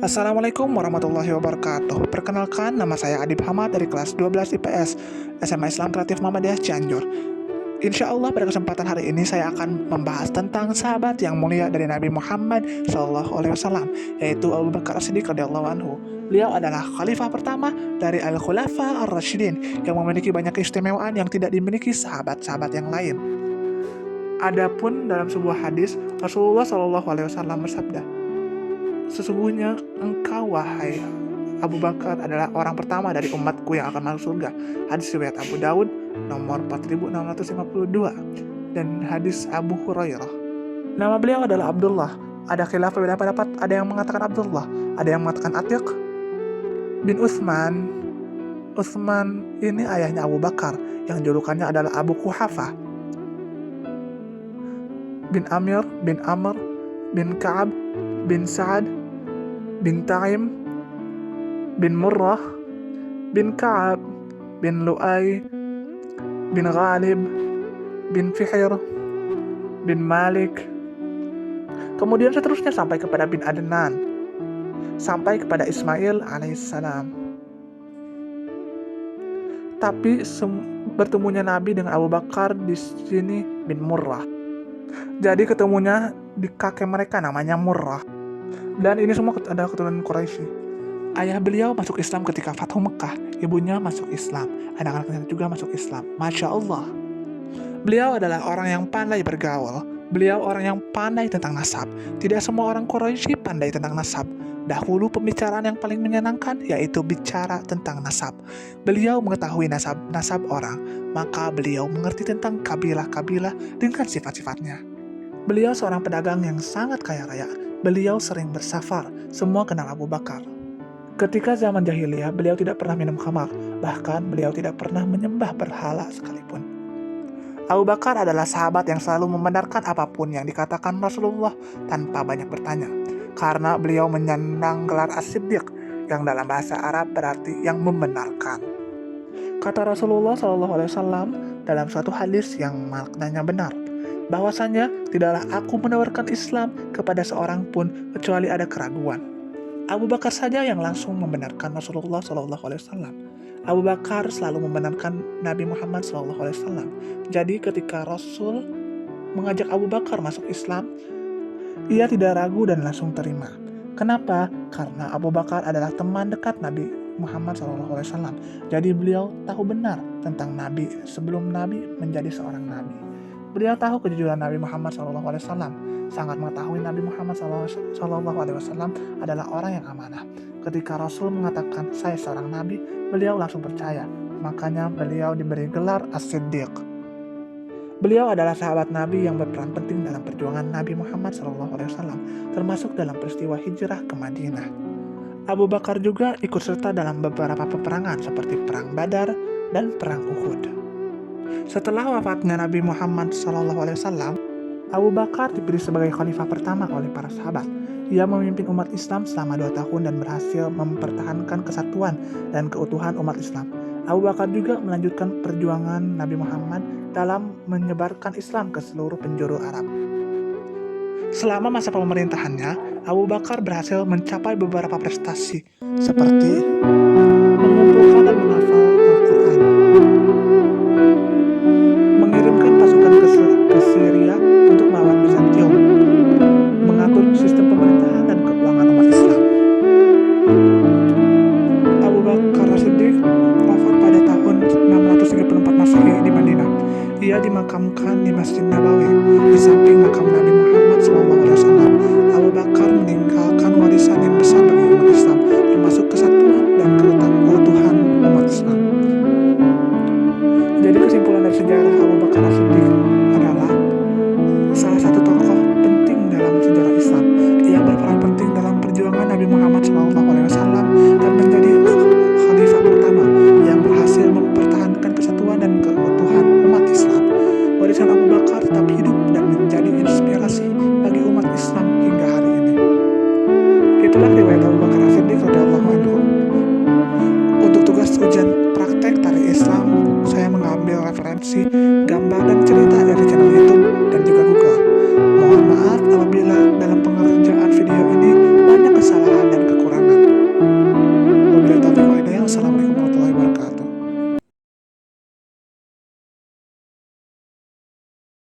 Assalamualaikum warahmatullahi wabarakatuh. Perkenalkan, nama saya Adib Hamad dari kelas 12 IPS SMA Islam Kreatif Muhammadiyah Cianjur. Insya Allah pada kesempatan hari ini saya akan membahas tentang sahabat yang mulia dari Nabi Muhammad SAW, yaitu Abu Bakar As-Siddiq radhiyallahu anhu. Beliau adalah khalifah pertama dari Al-Khulafa Ar-Rasyidin yang memiliki banyak keistimewaan yang tidak dimiliki sahabat-sahabat yang lain. Adapun dalam sebuah hadis, Rasulullah SAW bersabda, "Sesungguhnya engkau, wahai Abu Bakar, adalah orang pertama dari umatku yang akan masuk surga." Hadis riwayat Abu Daud nomor 4652 dan hadis Abu Hurairah. Nama beliau adalah Abdullah. Ada khilaf berbeda pendapat, ada yang mengatakan Abdullah, ada yang mengatakan Atiq bin Utsman. Utsman ini ayahnya Abu Bakar yang julukannya adalah Abu Quhafah bin Amir bin Amr bin Ka'ab bin Sa'ad bin Ta'im bin Murrah bin Ka'ab bin Lu'ay bin Ghalib bin Fihr bin Malik, kemudian seterusnya sampai kepada bin Adnan, sampai kepada Ismail alaihissalam. Tapi bertemunya Nabi dengan Abu Bakar di sini bin Murrah. Jadi ketemunya di kakek mereka namanya Murrah. Dan ini semua ada keturunan Quraisy. Ayah beliau masuk Islam ketika Fathu Mekah. Ibunya masuk Islam. Anak-anaknya juga masuk Islam. Masya Allah. Beliau adalah orang yang pandai bergaul. Beliau orang yang pandai tentang nasab. Tidak semua orang Quraisy pandai tentang nasab. Dahulu pembicaraan yang paling menyenangkan yaitu bicara tentang nasab. Beliau mengetahui nasab orang, maka beliau mengerti tentang kabilah-kabilah dengan sifat-sifatnya. Beliau seorang pedagang yang sangat kaya raya. Beliau sering bersafar, semua kenal Abu Bakar. Ketika zaman jahiliyah, beliau tidak pernah minum khamar, bahkan beliau tidak pernah menyembah berhala sekalipun. Abu Bakar adalah sahabat yang selalu membenarkan apapun yang dikatakan Rasulullah tanpa banyak bertanya, karena beliau menyandang gelar As-Siddiq yang dalam bahasa Arab berarti yang membenarkan. Kata Rasulullah SAW dalam suatu hadis yang maknanya benar, bahwasanya tidaklah aku menawarkan Islam kepada seorang pun kecuali ada keraguan. Abu Bakar saja yang langsung membenarkan Rasulullah SAW. Abu Bakar selalu membenarkan Nabi Muhammad SAW. Jadi ketika Rasul mengajak Abu Bakar masuk Islam, ia tidak ragu dan langsung terima. Kenapa? Karena Abu Bakar adalah teman dekat Nabi Muhammad SAW. Jadi beliau tahu benar tentang Nabi sebelum Nabi menjadi seorang Nabi. Beliau tahu kejujuran Nabi Muhammad SAW. Sangat mengetahui Nabi Muhammad SAW adalah orang yang amanah. Ketika Rasul mengatakan saya seorang Nabi, beliau langsung percaya. Makanya beliau diberi gelar As-Siddiq. Beliau adalah sahabat Nabi yang berperan penting dalam perjuangan Nabi Muhammad SAW, termasuk dalam peristiwa hijrah ke Madinah. Abu Bakar juga ikut serta dalam beberapa peperangan seperti Perang Badar dan Perang Uhud. Setelah wafatnya Nabi Muhammad SAW, Abu Bakar dipilih sebagai khalifah pertama oleh para sahabat. Ia memimpin umat Islam selama 2 tahun dan berhasil mempertahankan kesatuan dan keutuhan umat Islam. Abu Bakar juga melanjutkan perjuangan Nabi Muhammad dalam menyebarkan Islam ke seluruh penjuru Arab. Selama masa pemerintahannya, Abu Bakar berhasil mencapai beberapa prestasi seperti mengumpulkan dan menghafal Al-Quran, mengirimkan pasukan ke Syria untuk melawan Bizantium, mengatur sistem pemerintahan dan keuangan umat Islam. Abu Bakar As-Siddiq wafat pada tahun 634 Masehi di Madinah. Ia dimakamkan di Masjid Nabawi di samping makam Nabi Muhammad SAW. Abu Bakar meninggalkan warisan yang besar bagi umat Islam, termasuk kesatuan dan keutuhan umat Islam. Jadi kesimpulan dari sejarah Abu Bakar As-Siddiq adalah salah satu tokoh penting dalam sejarah Islam. Ia berperan penting dalam perjuangan Nabi Muhammad SAW dan menjadi khalifah pertama yang berhasil mempertahankan kesatuan dan keutuhan umat Islam. Warisan Abu Bakar tetap hidup dan menjadi inspirasi bagi umat Islam hingga hari ini. Itulah riwayat Abu Bakar As-Siddiq radhiyallahu anhu. Untuk tugas ujian praktek Tarikh Islam, saya mengambil referensi gambar dan cerita dari channel